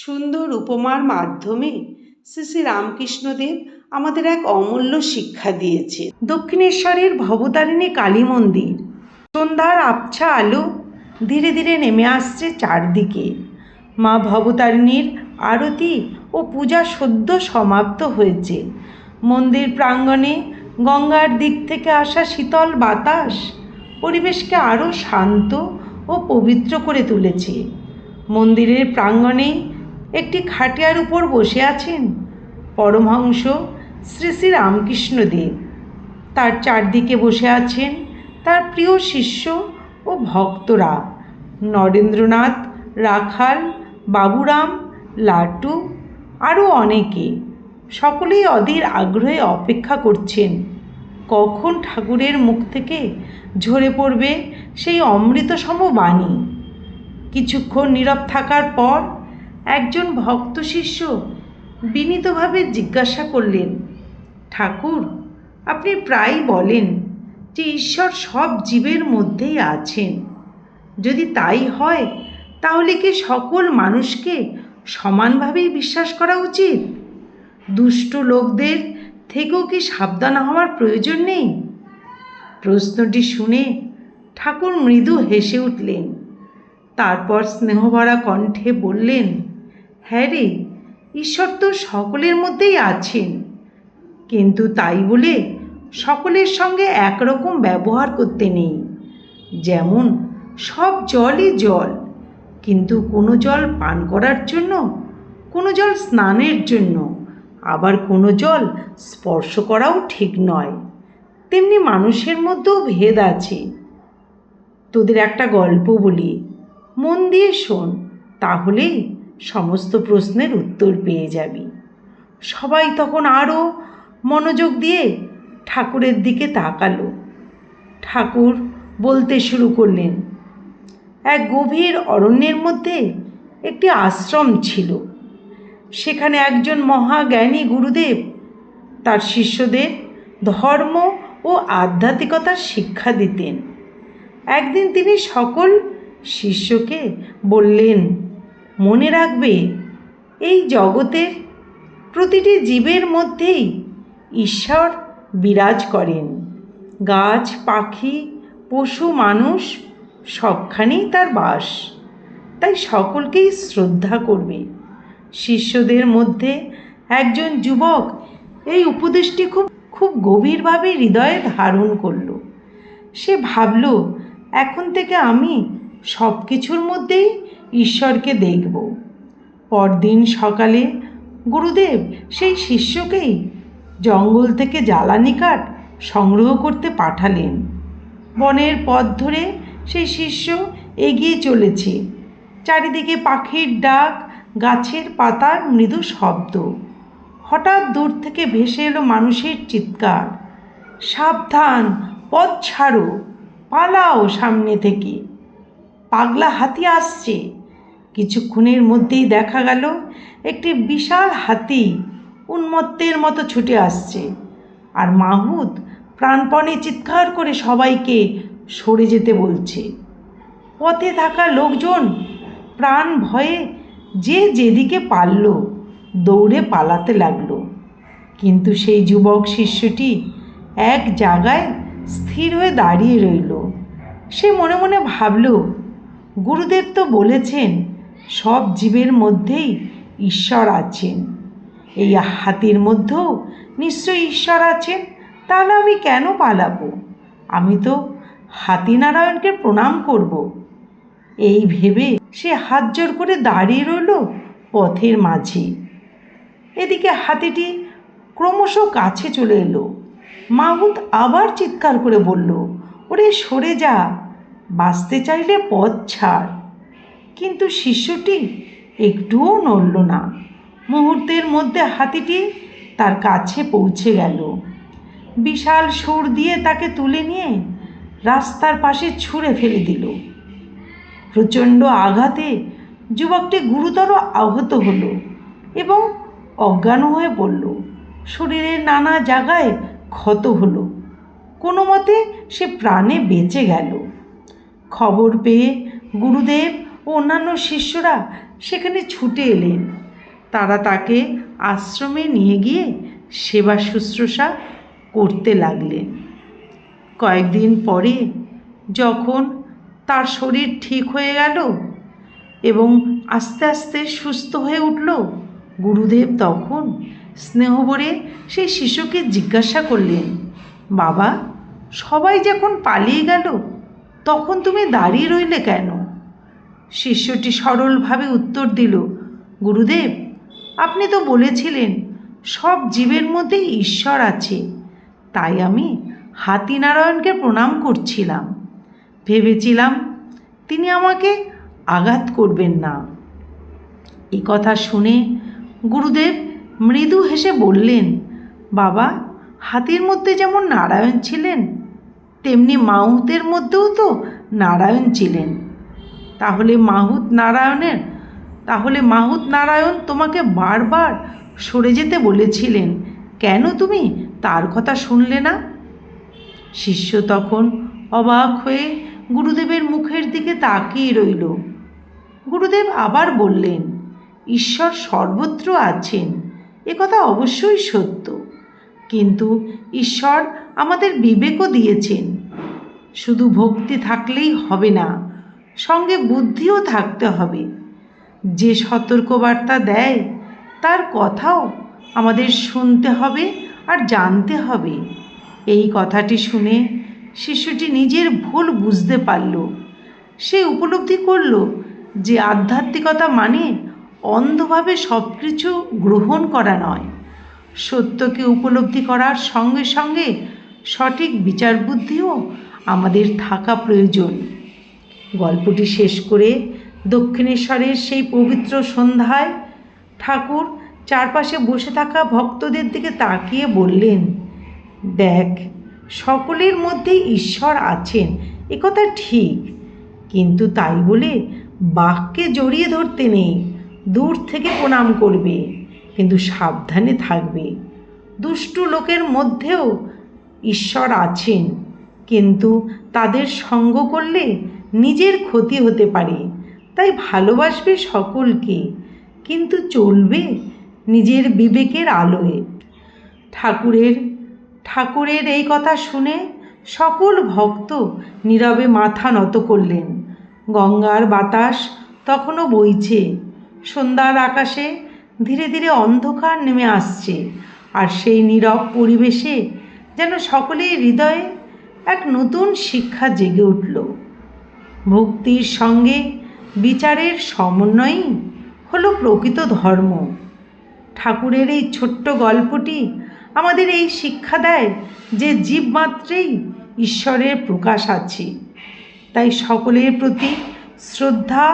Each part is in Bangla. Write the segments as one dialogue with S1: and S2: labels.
S1: সুন্দর উপমার মাধ্যমে শ্রী শ্রী রামকৃষ্ণদেব আমাদের এক অমূল্য শিক্ষা দিয়েছে। দক্ষিণেশ্বরের ভবতারিণী কালী মন্দির, সন্ধ্যার আবছা আলো ধীরে ধীরে নেমে আসছে চারদিকে। মা ভবতারিণীর আরতি ও পূজা সদ্য সমাপ্ত হয়েছে। মন্দির প্রাঙ্গণে গঙ্গার দিক থেকে আসা শীতল বাতাস পরিবেশকে আরও শান্ত ও পবিত্র করে তুলেছে। মন্দিরের প্রাঙ্গণে একটি খাটিয়ার উপর বসে আছেন পরমহংস শ্রী শ্রী রামকৃষ্ণদেব। তার চারদিকে বসে আছেন তার প্রিয় শিষ্য ও ভক্তরা, নরেন্দ্রনাথ, রাখাল, বাবুরাম, লাটু, আরও অনেকে। সকলেই অধীর আগ্রহে অপেক্ষা করছেন কখন ঠাকুরের মুখ থেকে ঝরে পড়বে সেই অমৃতসম বাণী। কিছুক্ষণ নীরব থাকার পর একজন ভক্ত শিষ্য বিনীতভাবে জিজ্ঞাসা করলেন, ঠাকুর, আপনি প্রায়ই বলেন যে ঈশ্বর সব জীবের মধ্যেই আছেন। যদি তাই হয় তাহলে কি সকল মানুষকে সমানভাবেই বিশ্বাস করা উচিত? দুষ্ট লোকদের থেকেও কি সাবধান হওয়ার প্রয়োজন নেই? প্রশ্নটি শুনে ঠাকুর মৃদু হেসে উঠলেন। তারপর স্নেহভরা কণ্ঠে বললেন, হ্যাঁ রে, ঈশ্বর তো সকলের মধ্যেই আছেন, কিন্তু তাই বলে সকলের সঙ্গে একরকম ব্যবহার করতে নেই। যেমন সব জলই জল, কিন্তু কোনো জল পান করার জন্য, কোনো জল স্নানের জন্য, আবার কোনো জল স্পর্শ করাও ঠিক নয়। তেমনি মানুষের মধ্যেও ভেদ আছে। তোদের একটা গল্প বলি, মন দিয়ে শোন, তাহলেই সমস্ত প্রশ্নের উত্তর পেয়ে যাবি। সবাই তখন আরও মনোযোগ দিয়ে ঠাকুরের দিকে তাকালো। ঠাকুর বলতে শুরু করলেন, এক গভীর অরণ্যের মধ্যে একটি আশ্রম ছিল। সেখানে একজন মহাজ্ঞানী গুরুদেব তার শিষ্যদের ধর্ম ও আধ্যাত্মিকতার শিক্ষা দিতেন। একদিন তিনি সকল শিষ্যকে বললেন, মনে রাখবে, এই জগতের প্রতিটি জীবের মধ্যেই ঈশ্বর বিরাজ করেন। গাছ, পাখি, পশু, মানুষ সবখানেই তার বাস। তাই সকলকেই শ্রদ্ধা করবে। শিষ্যদের মধ্যে একজন যুবক এই উপদেশটি খুব গভীরভাবে হৃদয়ে ধারণ করল। সে ভাবল, এখন থেকে আমি সব কিছুর মধ্যেই ঈশ্বরকে দেখব। পরদিন সকালে গুরুদেব সেই শিষ্যকেই জঙ্গল থেকে জ্বালানি কাঠ সংগ্রহ করতে পাঠালেন। বনের পথ ধরে সেই শিষ্য এগিয়ে চলেছে। চারিদিকে পাখির ডাক, গাছের পাতার মৃদু শব্দ। হঠাৎ দূর থেকে ভেসে এলো মানুষের চিৎকার, সাবধান, পথ ছাড়ো, পালাও সামনে থেকে, পাগলা হাতি আসছে। কিছুক্ষণের মধ্যেই দেখা গেল একটি বিশাল হাতি উন্মত্তের মতো ছুটে আসছে, আর মাহুত প্রাণপণে চিৎকার করে সবাইকে সরে যেতে বলছে। পথে থাকা লোকজন প্রাণ ভয়ে যে যেদিকে পারল দৌড়ে পালাতে লাগলো। কিন্তু সেই যুবক শিষ্যটি এক জায়গায় স্থির হয়ে দাঁড়িয়ে রইল। সে মনে মনে ভাবল, গুরুদেব তো বলেছেন সব জীবের মধ্যেই ঈশ্বর আছেন। এই হাতির মধ্যেও নিশ্চয়ই ঈশ্বর আছেন, তাহলে আমি কেন পালাবো? আমি তো হাতিনারায়ণকে প্রণাম করব। এই ভেবে সে হাত জোড় করে দাঁড়িয়ে রইল পথের মাঝে। এদিকে হাতিটি ক্রমশ কাছে চলে এলো। মাহুত আবার চিৎকার করে বলল, ওরে সরে যা, বাঁচতে চাইলে পথ ছাড়। কিন্তু শিষ্যটি একটুও নড়ল না। মুহূর্তের মধ্যে হাতিটি তার কাছে পৌঁছে গেল। বিশাল সুর দিয়ে তাকে তুলে নিয়ে রাস্তার পাশে ছুঁড়ে ফেলে দিল। প্রচণ্ড আঘাতে যুবকটি গুরুতর আহত হলো এবং অজ্ঞান হয়ে পড়ল। শরীরের নানা জায়গায় ক্ষত হলো। কোনো মতে সে প্রাণে বেঁচে গেল। খবর পেয়ে গুরুদেব ও অন্যান্য শিষ্যরা সেখানে ছুটে এলেন। তারা তাকে আশ্রমে নিয়ে গিয়ে সেবা শুশ্রূষা করতে লাগলেন। কয়েকদিন পরে যখন তার শরীর ঠিক হয়ে গেল এবং আস্তে আস্তে সুস্থ হয়ে উঠল, গুরুদেব তখন স্নেহভরে সেই শিশুকে জিজ্ঞাসা করলেন, বাবা, সবাই যখন পালিয়ে গেল তখন তুমি দাঁড়িয়ে রইলে কেন? শিষ্যটি সরলভাবে উত্তর দিল, গুরুদেব, আপনি তো বলেছিলেন সব জীবের মধ্যেই ঈশ্বর আছে, তাই আমি হাতিনারায়ণকে প্রণাম করছিলাম। ভেবেছিলাম তিনি আমাকে আঘাত করবেন না। এই কথা শুনে গুরুদেব মৃদু হেসে বললেন, বাবা, হাতির মধ্যে যেমন নারায়ণ ছিলেন তেমনি মাহুতের মধ্যেও তো নারায়ণ ছিলেন। তাহলে মাহুত নারায়ণ তোমাকে বারবার সরে যেতে বলেছিলেন, কেন তুমি তার কথা শুনলে না? শিষ্য তখন অবাক হয়ে গুরুদেবের মুখের দিকে তাকিয়ে রইল। গুরুদেব আবার বললেন, ঈশ্বর সর্বত্র আছেন, কথা অবশ্যই সত্য, কিন্তু ঈশ্বর আমাদের বিবেকও দিয়েছেন। শুধু ভক্তি থাকলেই হবে না, সঙ্গে বুদ্ধিও থাকতে হবে। যে সতর্কবার্তা দেয় তার কথাও আমাদের শুনতে হবে আর জানতে হবে। এই কথাটি শুনে শিশুটি নিজের ভুল বুঝতে পারল। সে উপলব্ধি করল যে আধ্যাত্মিকতা মানে অন্ধভাবে সব কিছু গ্রহণ করা নয়, সত্যকে উপলব্ধি করার সঙ্গে সঙ্গে সঠিক বিচার বুদ্ধিও আমাদের থাকা প্রয়োজন। গল্পটি শেষ করে দক্ষিণেশ্বরের সেই পবিত্র সন্ধ্যায় ঠাকুর চারপাশে বসে থাকা ভক্তদের দিকে তাকিয়ে বললেন, দেখ, সকলের মধ্যেই ঈশ্বর আছেন, কথা ঠিক, কিন্তু তাই বলে বাঘকে জড়িয়ে ধরতে নেই। দূর থেকে প্রণাম করবে, কিন্তু সাবধানে থাকবে। দুষ্টু লোকের মধ্যেও ঈশ্বর আছেন, কিন্তু তাদের সঙ্গ করলে নিজের ক্ষতি হতে পারে। তাই ভালোবাসবে সকলকে, কিন্তু চলবে নিজের বিবেকের আলোয়। ঠাকুরের এই কথা শুনে সকল ভক্ত নীরবে মাথা নত করলেন। গঙ্গার বাতাস তখনও বইছে, সন্ধ্যার আকাশে ধীরে ধীরে অন্ধকার নেমে আসছে, আর সেই নীরব পরিবেশে যেন সকলের হৃদয়ে এক নতুন শিক্ষা জেগে উঠল। ভক্তির সঙ্গে বিচারের সমন্বয়ই হলো প্রকৃত ধর্ম। ঠাকুরের এই ছোট্ট গল্পটি আমাদের এই শিক্ষা দেয় যে জীবমাত্রেই ঈশ্বরের প্রকাশ আছে, তাই সকলের প্রতি শ্রদ্ধা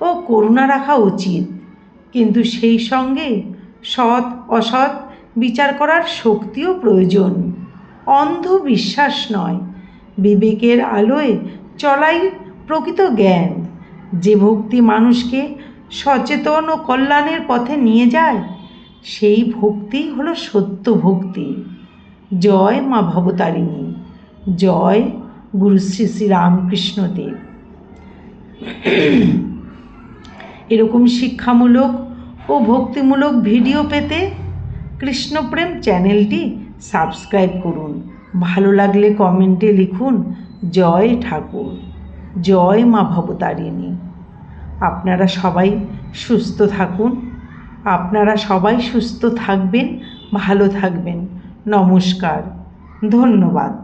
S1: ও করুণা রাখা উচিত, কিন্তু সেই সঙ্গে সৎ অসৎ বিচার করার শক্তিও প্রয়োজন। অন্ধবিশ্বাস নয়, বিবেকের আলোয় চলাই প্রকৃত জ্ঞান। যে ভক্তি মানুষকে সচেতন ও কল্যাণের পথে নিয়ে যায়, সেই ভক্তি হলো সত্য ভক্তি। জয় মা ভবতারিণী, জয় গুরু শ্রী শ্রী রামকৃষ্ণদেব। এরকম শিক্ষামূলক ও ভক্তিমূলক ভিডিও পেতে কৃষ্ণপ্রেম চ্যানেলটি সাবস্ক্রাইব করুন। ভালো লাগলে কমেন্টে লিখুন, জয় ঠাকুর, জয় মা ভবতারিণী। আপনারা সবাই সুস্থ থাকুন, আপনারা সবাই সুস্থ থাকবেন, ভালো থাকবেন। নমস্কার, ধন্যবাদ।